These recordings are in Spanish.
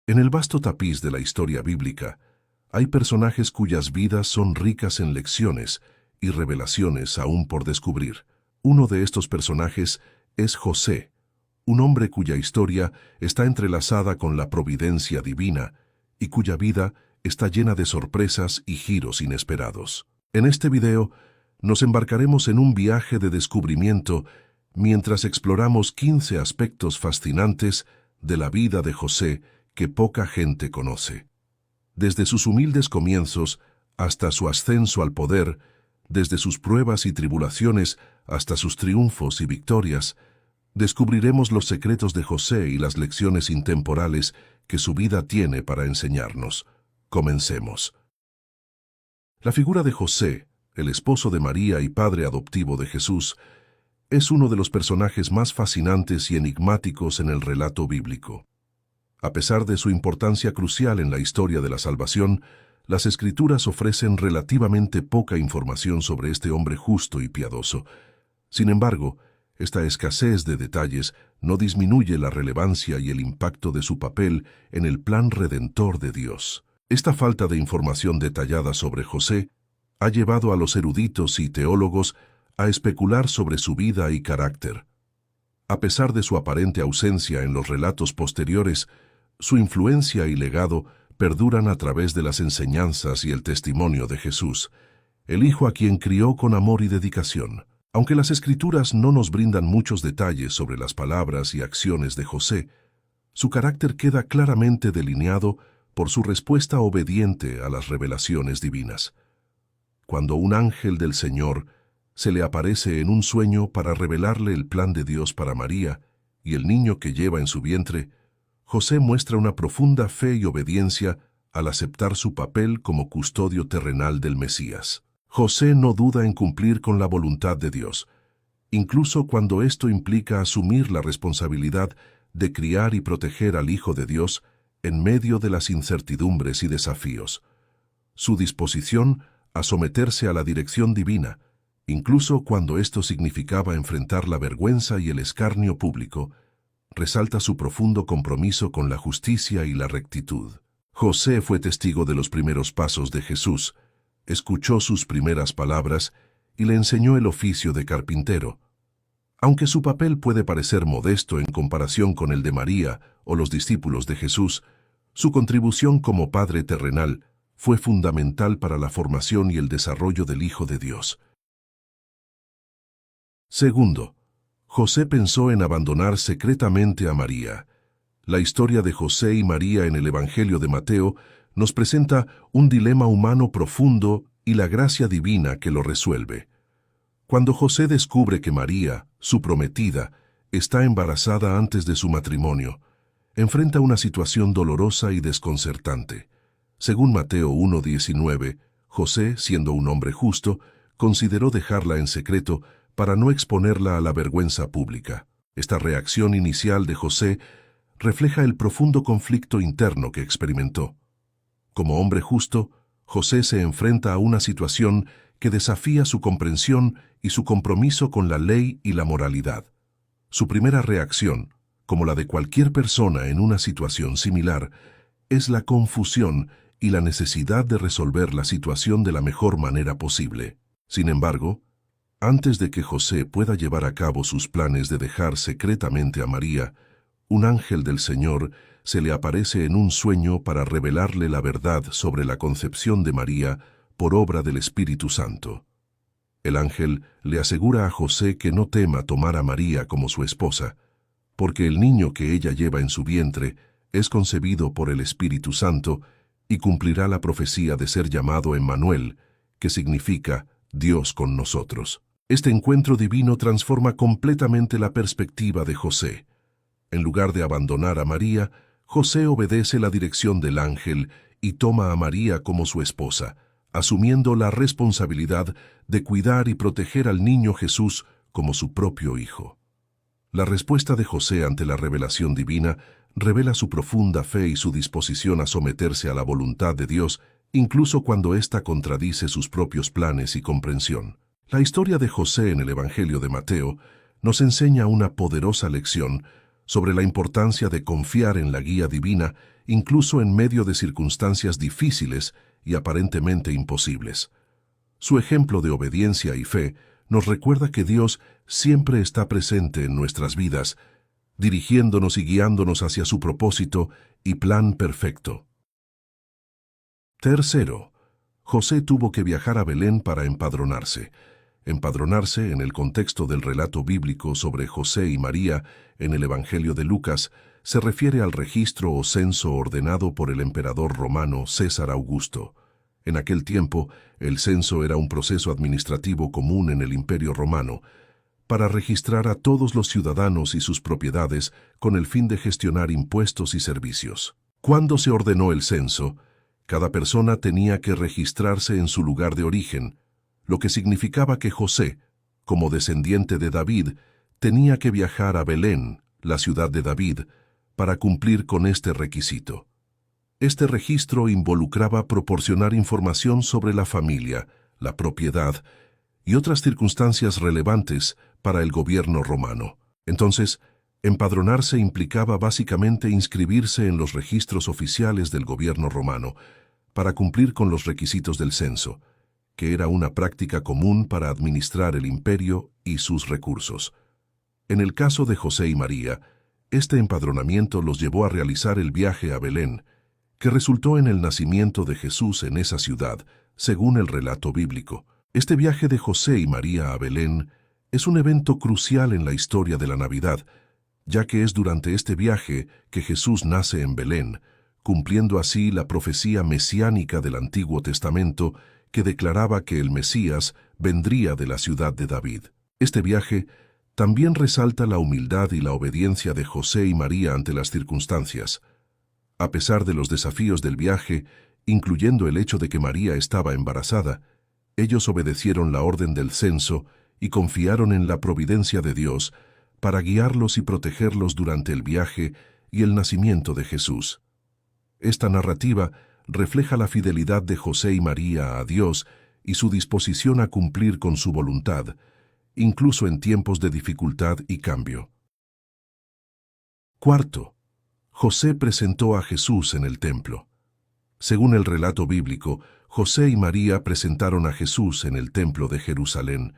En el vasto tapiz de la historia bíblica, hay personajes cuyas vidas son ricas en lecciones y revelaciones aún por descubrir. Uno de estos personajes es José, un hombre cuya historia está entrelazada con la providencia divina y cuya vida está llena de sorpresas y giros inesperados. En este video, nos embarcaremos en un viaje de descubrimiento mientras exploramos 15 aspectos fascinantes de la vida de José que poca gente conoce. Desde sus humildes comienzos hasta su ascenso al poder, desde sus pruebas y tribulaciones hasta sus triunfos y victorias, descubriremos los secretos de José y las lecciones intemporales que su vida tiene para enseñarnos. Comencemos. La figura de José, el esposo de María y padre adoptivo de Jesús, es uno de los personajes más fascinantes y enigmáticos en el relato bíblico. A pesar de su importancia crucial en la historia de la salvación, las Escrituras ofrecen relativamente poca información sobre este hombre justo y piadoso. Sin embargo, esta escasez de detalles no disminuye la relevancia y el impacto de su papel en el plan redentor de Dios. Esta falta de información detallada sobre José ha llevado a los eruditos y teólogos a especular sobre su vida y carácter. A pesar de su aparente ausencia en los relatos posteriores, su influencia y legado perduran a través de las enseñanzas y el testimonio de Jesús, el Hijo a quien crió con amor y dedicación. Aunque las Escrituras no nos brindan muchos detalles sobre las palabras y acciones de José, su carácter queda claramente delineado por su respuesta obediente a las revelaciones divinas. Cuando un ángel del Señor se le aparece en un sueño para revelarle el plan de Dios para María y el niño que lleva en su vientre, José muestra una profunda fe y obediencia al aceptar su papel como custodio terrenal del Mesías. José no duda en cumplir con la voluntad de Dios, incluso cuando esto implica asumir la responsabilidad de criar y proteger al Hijo de Dios en medio de las incertidumbres y desafíos. Su disposición a someterse a la dirección divina, incluso cuando esto significaba enfrentar la vergüenza y el escarnio público, resalta su profundo compromiso con la justicia y la rectitud. José fue testigo de los primeros pasos de Jesús, escuchó sus primeras palabras y le enseñó el oficio de carpintero. Aunque su papel puede parecer modesto en comparación con el de María o los discípulos de Jesús, su contribución como padre terrenal fue fundamental para la formación y el desarrollo del Hijo de Dios. Segundo, José pensó en abandonar secretamente a María. La historia de José y María en el Evangelio de Mateo nos presenta un dilema humano profundo y la gracia divina que lo resuelve. Cuando José descubre que María, su prometida, está embarazada antes de su matrimonio, enfrenta una situación dolorosa y desconcertante. Según Mateo 1:19, José, siendo un hombre justo, consideró dejarla en secreto para no exponerla a la vergüenza pública. Esta reacción inicial de José refleja el profundo conflicto interno que experimentó. Como hombre justo, José se enfrenta a una situación que desafía su comprensión y su compromiso con la ley y la moralidad. Su primera reacción, como la de cualquier persona en una situación similar, es la confusión y la necesidad de resolver la situación de la mejor manera posible. Sin embargo, antes de que José pueda llevar a cabo sus planes de dejar secretamente a María, un ángel del Señor se le aparece en un sueño para revelarle la verdad sobre la concepción de María por obra del Espíritu Santo. El ángel le asegura a José que no tema tomar a María como su esposa, porque el niño que ella lleva en su vientre es concebido por el Espíritu Santo y cumplirá la profecía de ser llamado Emmanuel, que significa Dios con nosotros. Este encuentro divino transforma completamente la perspectiva de José. En lugar de abandonar a María, José obedece la dirección del ángel y toma a María como su esposa, asumiendo la responsabilidad de cuidar y proteger al niño Jesús como su propio hijo. La respuesta de José ante la revelación divina revela su profunda fe y su disposición a someterse a la voluntad de Dios, incluso cuando ésta contradice sus propios planes y comprensión. La historia de José en el Evangelio de Mateo nos enseña una poderosa lección sobre la importancia de confiar en la guía divina incluso en medio de circunstancias difíciles y aparentemente imposibles. Su ejemplo de obediencia y fe nos recuerda que Dios siempre está presente en nuestras vidas, dirigiéndonos y guiándonos hacia su propósito y plan perfecto. Tercero, José tuvo que viajar a Belén para empadronarse. Empadronarse, en el contexto del relato bíblico sobre José y María en el Evangelio de Lucas, se refiere al registro o censo ordenado por el emperador romano César Augusto. En aquel tiempo, el censo era un proceso administrativo común en el Imperio Romano, para registrar a todos los ciudadanos y sus propiedades con el fin de gestionar impuestos y servicios. Cuando se ordenó el censo, cada persona tenía que registrarse en su lugar de origen, lo que significaba que José, como descendiente de David, tenía que viajar a Belén, la ciudad de David, para cumplir con este requisito. Este registro involucraba proporcionar información sobre la familia, la propiedad y otras circunstancias relevantes para el gobierno romano. Entonces, empadronarse implicaba básicamente inscribirse en los registros oficiales del gobierno romano para cumplir con los requisitos del censo, que era una práctica común para administrar el imperio y sus recursos. En el caso de José y María, este empadronamiento los llevó a realizar el viaje a Belén, que resultó en el nacimiento de Jesús en esa ciudad, según el relato bíblico. Este viaje de José y María a Belén es un evento crucial en la historia de la Navidad, ya que es durante este viaje que Jesús nace en Belén, cumpliendo así la profecía mesiánica del Antiguo Testamento que declaraba que el Mesías vendría de la ciudad de David. Este viaje también resalta la humildad y la obediencia de José y María ante las circunstancias. A pesar de los desafíos del viaje, incluyendo el hecho de que María estaba embarazada, ellos obedecieron la orden del censo y confiaron en la providencia de Dios para guiarlos y protegerlos durante el viaje y el nacimiento de Jesús. Esta narrativa refleja la fidelidad de José y María a Dios y su disposición a cumplir con su voluntad, incluso en tiempos de dificultad y cambio. Cuarto, José presentó a Jesús en el templo. Según el relato bíblico, José y María presentaron a Jesús en el templo de Jerusalén,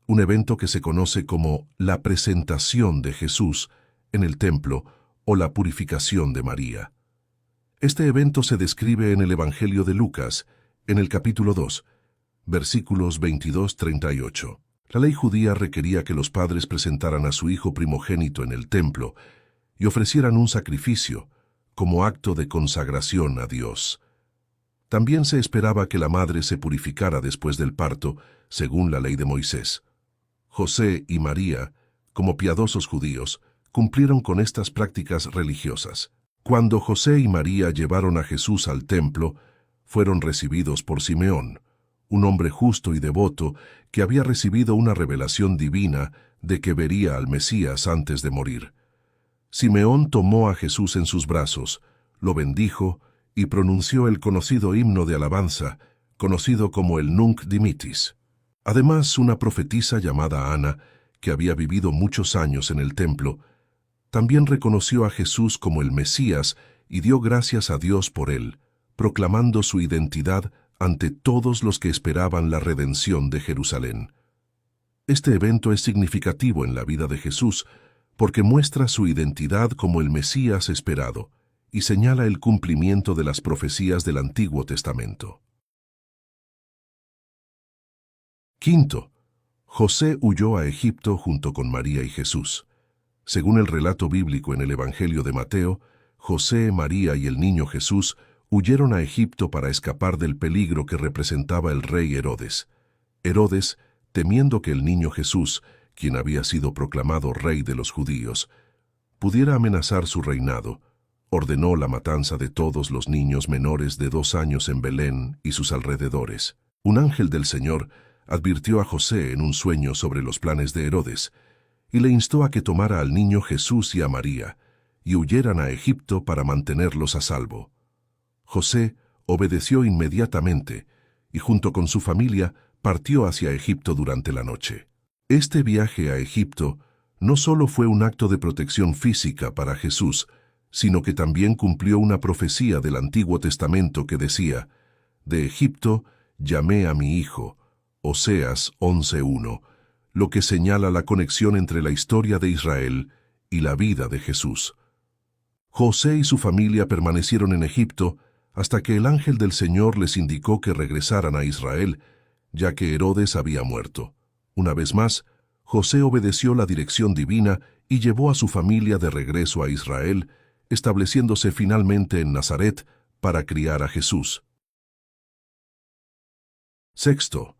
un evento que se conoce como la presentación de Jesús en el templo o la purificación de María. Este evento se describe en el Evangelio de Lucas, en el capítulo 2, versículos 22-38. La ley judía requería que los padres presentaran a su hijo primogénito en el templo y ofrecieran un sacrificio como acto de consagración a Dios. También se esperaba que la madre se purificara después del parto, según la ley de Moisés. José y María, como piadosos judíos, cumplieron con estas prácticas religiosas. Cuando José y María llevaron a Jesús al templo, fueron recibidos por Simeón, un hombre justo y devoto que había recibido una revelación divina de que vería al Mesías antes de morir. Simeón tomó a Jesús en sus brazos, lo bendijo y pronunció el conocido himno de alabanza, conocido como el Nunc Dimittis. Además, una profetisa llamada Ana, que había vivido muchos años en el templo, también reconoció a Jesús como el Mesías y dio gracias a Dios por él, proclamando su identidad ante todos los que esperaban la redención de Jerusalén. Este evento es significativo en la vida de Jesús porque muestra su identidad como el Mesías esperado y señala el cumplimiento de las profecías del Antiguo Testamento. Quinto, José huyó a Egipto junto con María y Jesús. Según el relato bíblico en el Evangelio de Mateo, José, María y el niño Jesús huyeron a Egipto para escapar del peligro que representaba el rey Herodes. Herodes, temiendo que el niño Jesús, quien había sido proclamado rey de los judíos, pudiera amenazar su reinado, ordenó la matanza de todos los niños menores de 2 años en Belén y sus alrededores. Un ángel del Señor advirtió a José en un sueño sobre los planes de Herodes, y le instó a que tomara al niño Jesús y a María, y huyeran a Egipto para mantenerlos a salvo. José obedeció inmediatamente, y junto con su familia partió hacia Egipto durante la noche. Este viaje a Egipto no solo fue un acto de protección física para Jesús, sino que también cumplió una profecía del Antiguo Testamento que decía: «De Egipto llamé a mi hijo», Oseas 11:1, lo que señala la conexión entre la historia de Israel y la vida de Jesús. José y su familia permanecieron en Egipto hasta que el ángel del Señor les indicó que regresaran a Israel, ya que Herodes había muerto. Una vez más, José obedeció la dirección divina y llevó a su familia de regreso a Israel, estableciéndose finalmente en Nazaret para criar a Jesús. Sexto,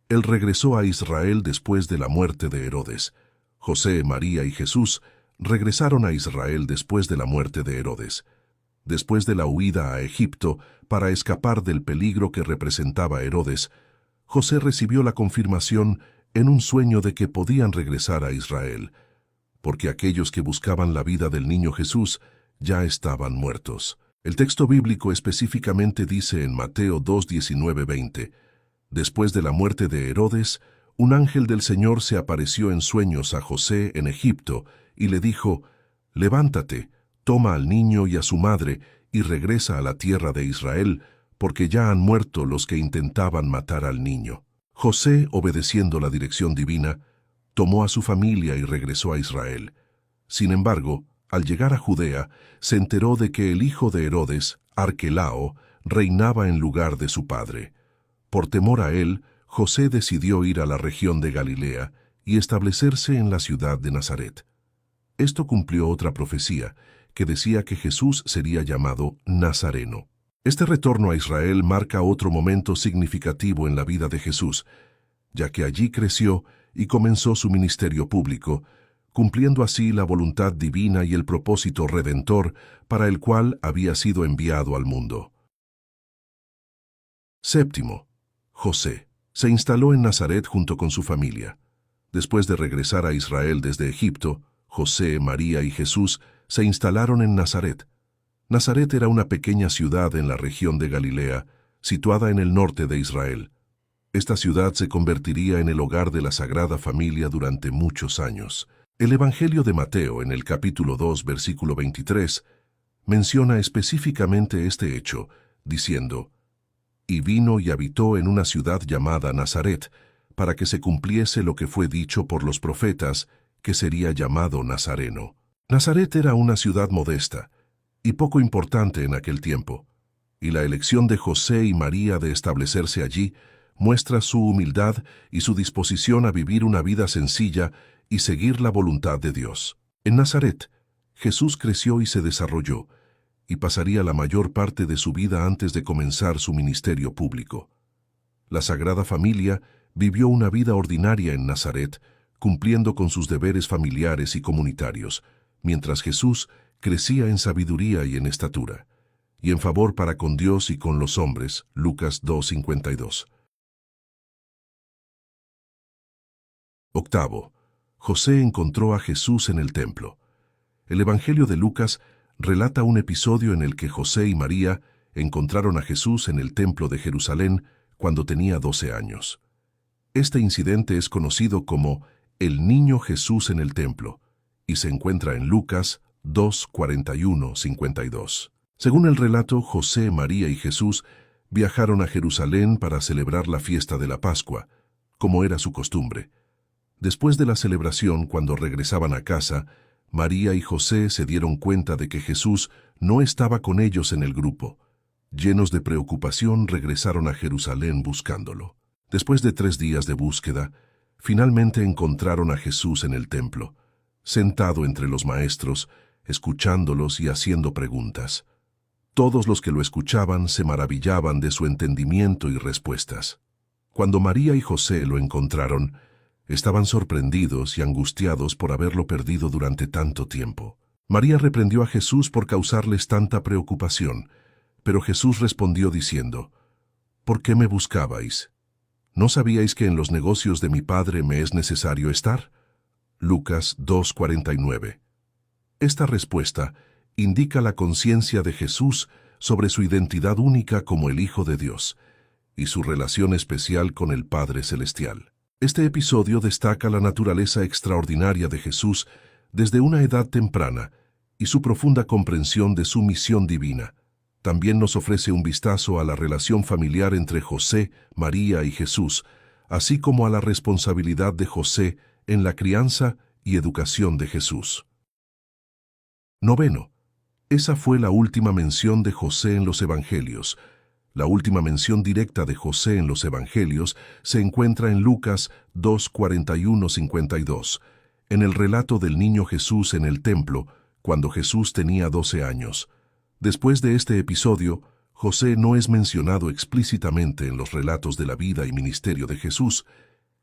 él regresó a Israel después de la muerte de Herodes. José, María y Jesús regresaron a Israel después de la muerte de Herodes. Después de la huida a Egipto para escapar del peligro que representaba Herodes, José recibió la confirmación en un sueño de que podían regresar a Israel, porque aquellos que buscaban la vida del niño Jesús ya estaban muertos. El texto bíblico específicamente dice en Mateo 2:19-20, «Después de la muerte de Herodes, un ángel del Señor se apareció en sueños a José en Egipto y le dijo: «Levántate, toma al niño y a su madre y regresa a la tierra de Israel, porque ya han muerto los que intentaban matar al niño». José, obedeciendo la dirección divina, tomó a su familia y regresó a Israel. Sin embargo, al llegar a Judea, se enteró de que el hijo de Herodes, Arquelao, reinaba en lugar de su padre. Por temor a él, José decidió ir a la región de Galilea y establecerse en la ciudad de Nazaret. Esto cumplió otra profecía, que decía que Jesús sería llamado Nazareno. Este retorno a Israel marca otro momento significativo en la vida de Jesús, ya que allí creció y comenzó su ministerio público, cumpliendo así la voluntad divina y el propósito redentor para el cual había sido enviado al mundo. Séptimo, José se instaló en Nazaret junto con su familia. Después de regresar a Israel desde Egipto, José, María y Jesús se instalaron en Nazaret. Nazaret era una pequeña ciudad en la región de Galilea, situada en el norte de Israel. Esta ciudad se convertiría en el hogar de la Sagrada Familia durante muchos años. El Evangelio de Mateo, en el capítulo 2, versículo 23, menciona específicamente este hecho, diciendo: «Y vino y habitó en una ciudad llamada Nazaret, para que se cumpliese lo que fue dicho por los profetas, que sería llamado Nazareno». Nazaret era una ciudad modesta y poco importante en aquel tiempo, y la elección de José y María de establecerse allí muestra su humildad y su disposición a vivir una vida sencilla y seguir la voluntad de Dios. En Nazaret, Jesús creció y se desarrolló, y pasaría la mayor parte de su vida antes de comenzar su ministerio público. La Sagrada Familia vivió una vida ordinaria en Nazaret, cumpliendo con sus deberes familiares y comunitarios, mientras Jesús crecía en sabiduría y en estatura, y en favor para con Dios y con los hombres. Lucas 2:52. Octavo, José encontró a Jesús en el templo. El Evangelio de Lucas relata un episodio en el que José y María encontraron a Jesús en el templo de Jerusalén cuando tenía 12 años. Este incidente es conocido como el niño Jesús en el templo y se encuentra en Lucas 2:41-52. Según el relato, José, María y Jesús viajaron a Jerusalén para celebrar la fiesta de la Pascua, como era su costumbre. Después de la celebración, cuando regresaban a casa, María y José se dieron cuenta de que Jesús no estaba con ellos en el grupo. Llenos de preocupación, regresaron a Jerusalén buscándolo. Después de 3 días de búsqueda, finalmente encontraron a Jesús en el templo, sentado entre los maestros, escuchándolos y haciendo preguntas. Todos los que lo escuchaban se maravillaban de su entendimiento y respuestas. Cuando María y José lo encontraron, estaban sorprendidos y angustiados por haberlo perdido durante tanto tiempo. María reprendió a Jesús por causarles tanta preocupación, pero Jesús respondió diciendo: «¿Por qué me buscabais? ¿No sabíais que en los negocios de mi Padre me es necesario estar?». Lucas 2:49. Esta respuesta indica la conciencia de Jesús sobre su identidad única como el Hijo de Dios y su relación especial con el Padre Celestial. Este episodio destaca la naturaleza extraordinaria de Jesús desde una edad temprana y su profunda comprensión de su misión divina. También nos ofrece un vistazo a la relación familiar entre José, María y Jesús, así como a la responsabilidad de José en la crianza y educación de Jesús. Noveno. Esa fue la última mención de José en los Evangelios. La última mención directa de José en los Evangelios se encuentra en Lucas 2:41-52, en el relato del niño Jesús en el templo, cuando Jesús tenía 12 años. Después de este episodio, José no es mencionado explícitamente en los relatos de la vida y ministerio de Jesús,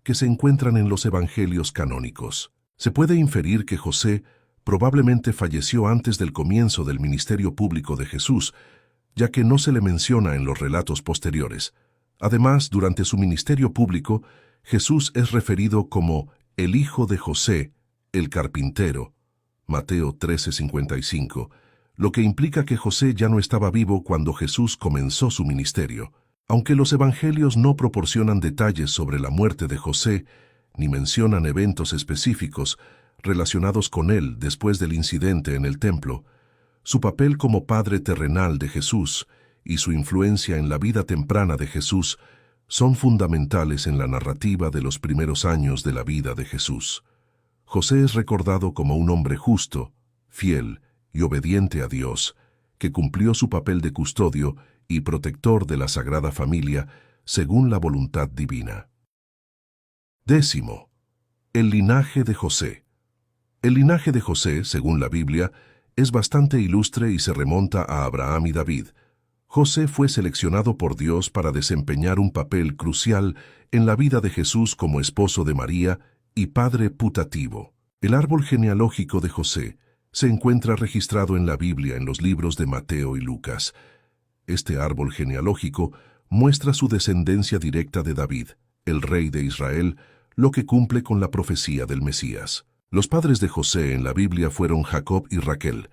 que se encuentran en los Evangelios canónicos. Se puede inferir que José probablemente falleció antes del comienzo del ministerio público de Jesús, ya que no se le menciona en los relatos posteriores. Además, durante su ministerio público, Jesús es referido como el hijo de José, el carpintero, Mateo 13:55, lo que implica que José ya no estaba vivo cuando Jesús comenzó su ministerio. Aunque los evangelios no proporcionan detalles sobre la muerte de José, ni mencionan eventos específicos relacionados con él después del incidente en el templo, su papel como padre terrenal de Jesús y su influencia en la vida temprana de Jesús son fundamentales en la narrativa de los primeros años de la vida de Jesús. José es recordado como un hombre justo, fiel y obediente a Dios, que cumplió su papel de custodio y protector de la Sagrada Familia según la voluntad divina. Décimo. El linaje de José. El linaje de José, según la Biblia, es bastante ilustre y se remonta a Abraham y David. José fue seleccionado por Dios para desempeñar un papel crucial en la vida de Jesús como esposo de María y padre putativo. El árbol genealógico de José se encuentra registrado en la Biblia en los libros de Mateo y Lucas. Este árbol genealógico muestra su descendencia directa de David, el rey de Israel, lo que cumple con la profecía del Mesías. Los padres de José en la Biblia fueron Jacob y Raquel.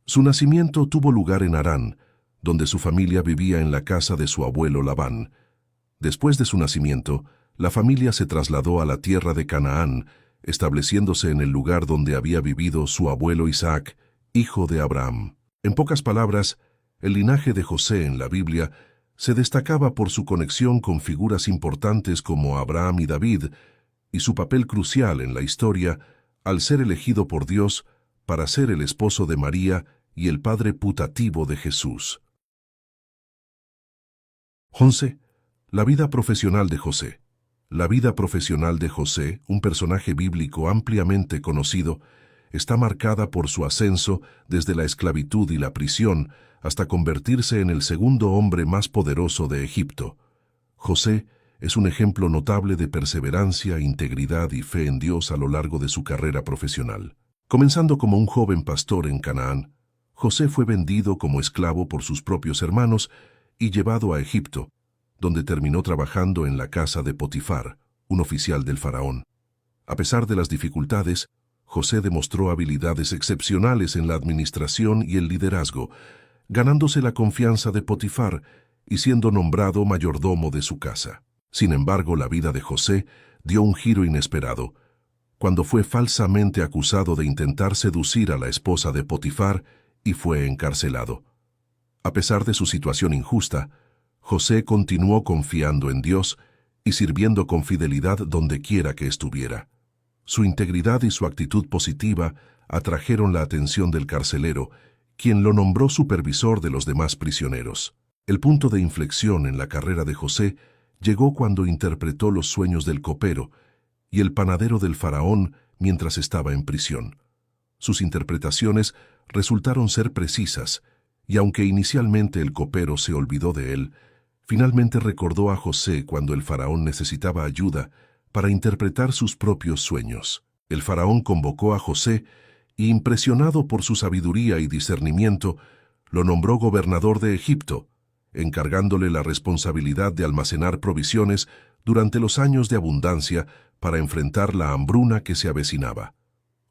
Su nacimiento tuvo lugar en Harán, donde su familia vivía en la casa de su abuelo Labán. Después de su nacimiento, la familia se trasladó a la tierra de Canaán, estableciéndose en el lugar donde había vivido su abuelo Isaac, hijo de Abraham. En pocas palabras, el linaje de José en la Biblia se destacaba por su conexión con figuras importantes como Abraham y David, y su papel crucial en la historia al ser elegido por Dios para ser el esposo de María y el padre putativo de Jesús. 11. La vida profesional de José. La vida profesional de José, un personaje bíblico ampliamente conocido, está marcada por su ascenso desde la esclavitud y la prisión hasta convertirse en el segundo hombre más poderoso de Egipto. José es un ejemplo notable de perseverancia, integridad y fe en Dios a lo largo de su carrera profesional. Comenzando como un joven pastor en Canaán, José fue vendido como esclavo por sus propios hermanos y llevado a Egipto, donde terminó trabajando en la casa de Potifar, un oficial del faraón. A pesar de las dificultades, José demostró habilidades excepcionales en la administración y el liderazgo, ganándose la confianza de Potifar y siendo nombrado mayordomo de su casa. Sin embargo, la vida de José dio un giro inesperado, cuando fue falsamente acusado de intentar seducir a la esposa de Potifar y fue encarcelado. A pesar de su situación injusta, José continuó confiando en Dios y sirviendo con fidelidad donde quiera que estuviera. Su integridad y su actitud positiva atrajeron la atención del carcelero, quien lo nombró supervisor de los demás prisioneros. El punto de inflexión en la carrera de José llegó cuando interpretó los sueños del copero y el panadero del faraón mientras estaba en prisión. Sus interpretaciones resultaron ser precisas, y aunque inicialmente el copero se olvidó de él, finalmente recordó a José cuando el faraón necesitaba ayuda para interpretar sus propios sueños. El faraón convocó a José y, impresionado por su sabiduría y discernimiento, lo nombró gobernador de Egipto, encargándole la responsabilidad de almacenar provisiones durante los años de abundancia para enfrentar la hambruna que se avecinaba.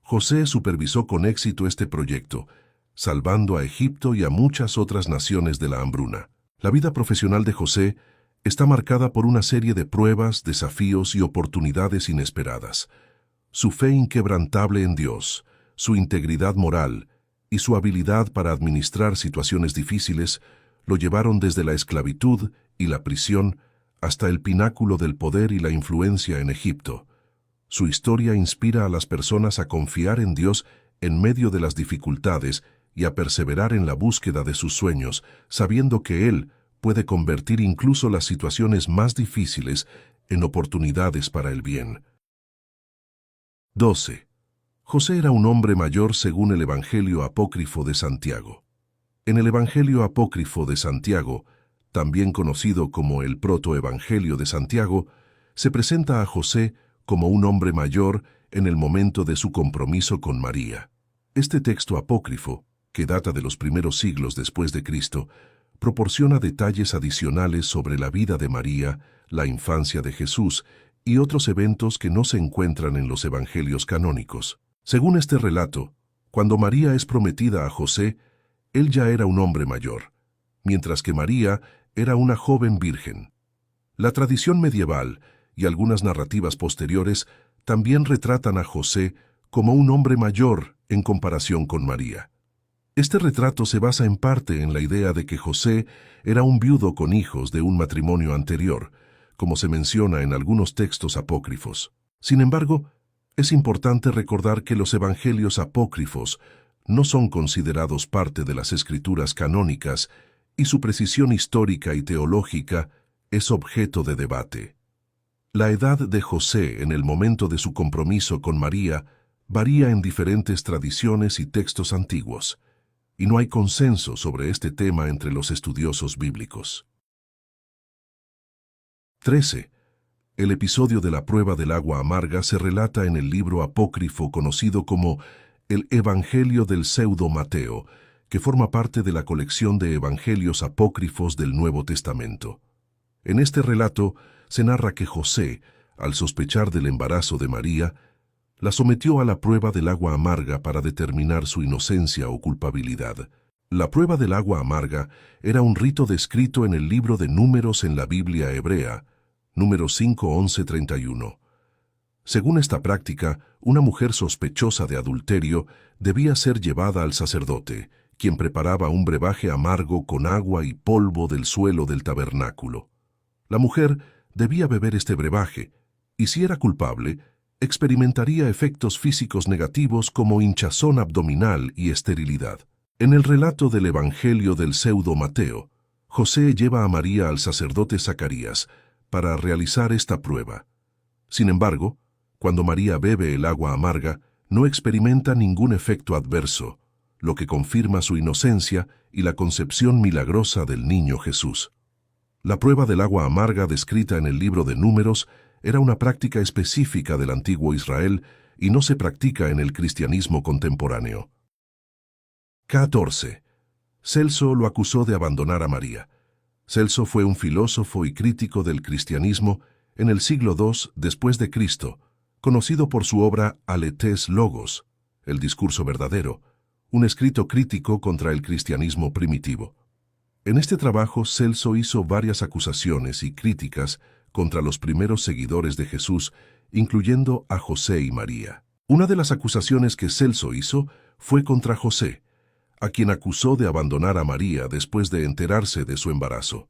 José supervisó con éxito este proyecto, salvando a Egipto y a muchas otras naciones de la hambruna. La vida profesional de José está marcada por una serie de pruebas, desafíos y oportunidades inesperadas. Su fe inquebrantable en Dios, su integridad moral y su habilidad para administrar situaciones difíciles lo llevaron desde la esclavitud y la prisión hasta el pináculo del poder y la influencia en Egipto. Su historia inspira a las personas a confiar en Dios en medio de las dificultades y a perseverar en la búsqueda de sus sueños, sabiendo que Él puede convertir incluso las situaciones más difíciles en oportunidades para el bien. 12. José era un hombre mayor según el Evangelio apócrifo de Santiago. En el Evangelio apócrifo de Santiago, también conocido como el Protoevangelio de Santiago, se presenta a José como un hombre mayor en el momento de su compromiso con María. Este texto apócrifo, que data de los primeros siglos después de Cristo, proporciona detalles adicionales sobre la vida de María, la infancia de Jesús y otros eventos que no se encuentran en los evangelios canónicos. Según este relato, cuando María es prometida a José, él ya era un hombre mayor, mientras que María era una joven virgen. La tradición medieval y algunas narrativas posteriores también retratan a José como un hombre mayor en comparación con María. Este retrato se basa en parte en la idea de que José era un viudo con hijos de un matrimonio anterior, como se menciona en algunos textos apócrifos. Sin embargo, es importante recordar que los evangelios apócrifos no son considerados parte de las escrituras canónicas y su precisión histórica y teológica es objeto de debate. La edad de José en el momento de su compromiso con María varía en diferentes tradiciones y textos antiguos, y no hay consenso sobre este tema entre los estudiosos bíblicos. 13. El episodio de la prueba del agua amarga se relata en el libro apócrifo conocido como el Evangelio del Pseudo Mateo, que forma parte de la colección de evangelios apócrifos del Nuevo Testamento. En este relato se narra que José, al sospechar del embarazo de María, la sometió a la prueba del agua amarga para determinar su inocencia o culpabilidad. La prueba del agua amarga era un rito descrito en el libro de Números en la Biblia hebrea, Números 5:11-31. Según esta práctica, una mujer sospechosa de adulterio debía ser llevada al sacerdote, quien preparaba un brebaje amargo con agua y polvo del suelo del tabernáculo. La mujer debía beber este brebaje, y si era culpable, experimentaría efectos físicos negativos como hinchazón abdominal y esterilidad. En el relato del Evangelio del Pseudo Mateo, José lleva a María al sacerdote Zacarías para realizar esta prueba. Sin embargo, cuando María bebe el agua amarga, no experimenta ningún efecto adverso, lo que confirma su inocencia y la concepción milagrosa del niño Jesús. La prueba del agua amarga descrita en el libro de Números era una práctica específica del antiguo Israel y no se practica en el cristianismo contemporáneo. 14. Celso lo acusó de abandonar a María. Celso fue un filósofo y crítico del cristianismo en el siglo II después de Cristo, conocido por su obra Aletes Logos, el discurso verdadero, un escrito crítico contra el cristianismo primitivo. En este trabajo, Celso hizo varias acusaciones y críticas contra los primeros seguidores de Jesús, incluyendo a José y María. Una de las acusaciones que Celso hizo fue contra José, a quien acusó de abandonar a María después de enterarse de su embarazo.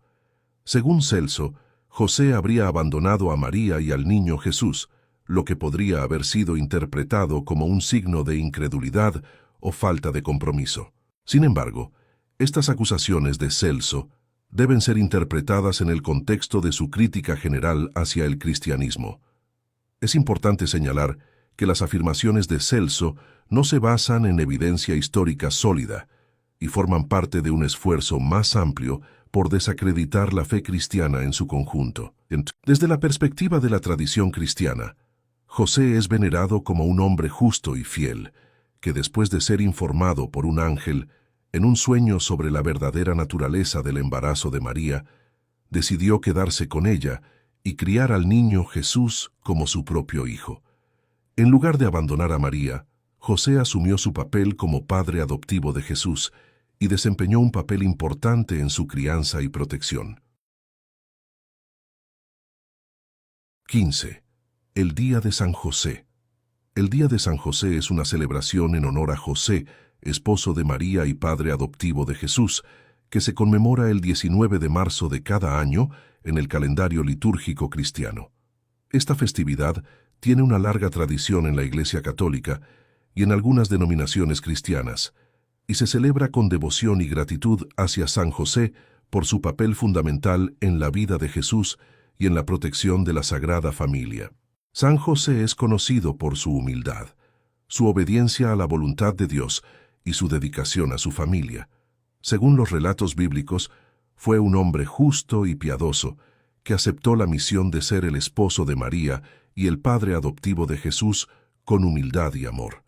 Según Celso, José habría abandonado a María y al niño Jesús, lo que podría haber sido interpretado como un signo de incredulidad o falta de compromiso. Sin embargo, estas acusaciones de Celso deben ser interpretadas en el contexto de su crítica general hacia el cristianismo. Es importante señalar que las afirmaciones de Celso no se basan en evidencia histórica sólida y forman parte de un esfuerzo más amplio por desacreditar la fe cristiana en su conjunto. Desde la perspectiva de la tradición cristiana, José es venerado como un hombre justo y fiel, que después de ser informado por un ángel en un sueño sobre la verdadera naturaleza del embarazo de María, decidió quedarse con ella y criar al niño Jesús como su propio hijo. En lugar de abandonar a María, José asumió su papel como padre adoptivo de Jesús y desempeñó un papel importante en su crianza y protección. 15. El Día de San José. El Día de San José es una celebración en honor a José esposo de María y padre adoptivo de Jesús, que se conmemora el 19 de marzo de cada año en el calendario litúrgico cristiano. Esta festividad tiene una larga tradición en la Iglesia Católica y en algunas denominaciones cristianas, y se celebra con devoción y gratitud hacia San José por su papel fundamental en la vida de Jesús y en la protección de la Sagrada Familia. San José es conocido por su humildad, su obediencia a la voluntad de Dios y su dedicación a su familia. Según los relatos bíblicos, fue un hombre justo y piadoso que aceptó la misión de ser el esposo de María y el padre adoptivo de Jesús con humildad y amor.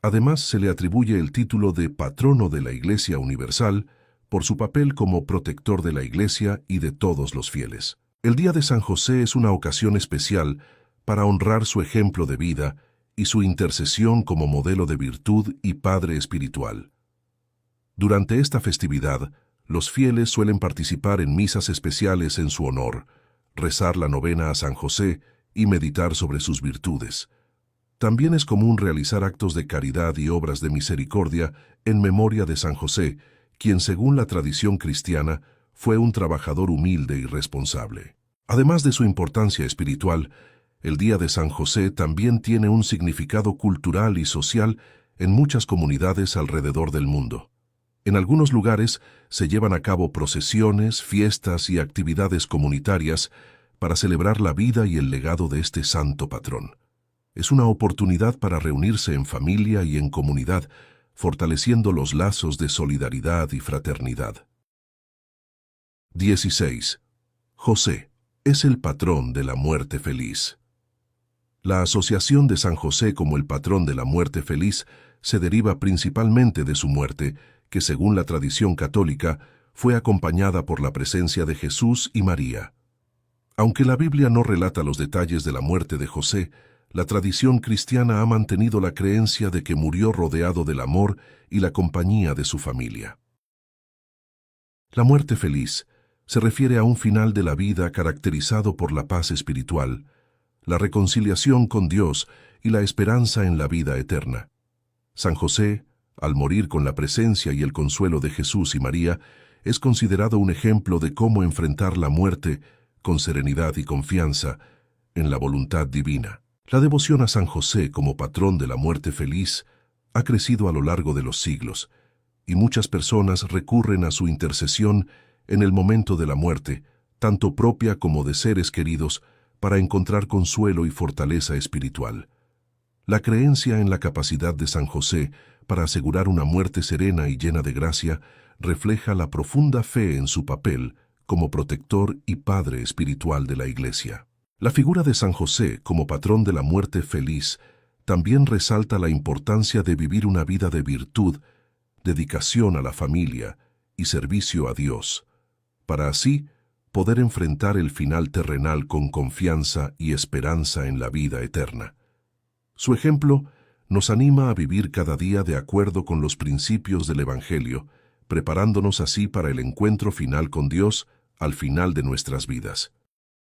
Además, se le atribuye el título de patrono de la Iglesia Universal por su papel como protector de la Iglesia y de todos los fieles. El Día de San José es una ocasión especial para honrar su ejemplo de vida y su intercesión como modelo de virtud y padre espiritual. Durante esta festividad, los fieles suelen participar en misas especiales en su honor, rezar la novena a San José y meditar sobre sus virtudes. También es común realizar actos de caridad y obras de misericordia en memoria de San José, quien, según la tradición cristiana, fue un trabajador humilde y responsable. Además de su importancia espiritual, el Día de San José también tiene un significado cultural y social en muchas comunidades alrededor del mundo. En algunos lugares se llevan a cabo procesiones, fiestas y actividades comunitarias para celebrar la vida y el legado de este santo patrón. Es una oportunidad para reunirse en familia y en comunidad, fortaleciendo los lazos de solidaridad y fraternidad. 16. José es el patrón de la muerte feliz. La asociación de San José como el patrón de la muerte feliz se deriva principalmente de su muerte, que según la tradición católica fue acompañada por la presencia de Jesús y María. Aunque la Biblia no relata los detalles de la muerte de José, la tradición cristiana ha mantenido la creencia de que murió rodeado del amor y la compañía de su familia. La muerte feliz se refiere a un final de la vida caracterizado por la paz espiritual, la reconciliación con Dios y la esperanza en la vida eterna. San José, al morir con la presencia y el consuelo de Jesús y María, es considerado un ejemplo de cómo enfrentar la muerte con serenidad y confianza en la voluntad divina. La devoción a San José como patrón de la muerte feliz ha crecido a lo largo de los siglos, y muchas personas recurren a su intercesión en el momento de la muerte, tanto propia como de seres queridos, para encontrar consuelo y fortaleza espiritual. La creencia en la capacidad de San José para asegurar una muerte serena y llena de gracia refleja la profunda fe en su papel como protector y padre espiritual de la Iglesia. La figura de San José como patrón de la muerte feliz también resalta la importancia de vivir una vida de virtud, dedicación a la familia y servicio a Dios, para así poder enfrentar el final terrenal con confianza y esperanza en la vida eterna. Su ejemplo nos anima a vivir cada día de acuerdo con los principios del Evangelio, preparándonos así para el encuentro final con Dios al final de nuestras vidas.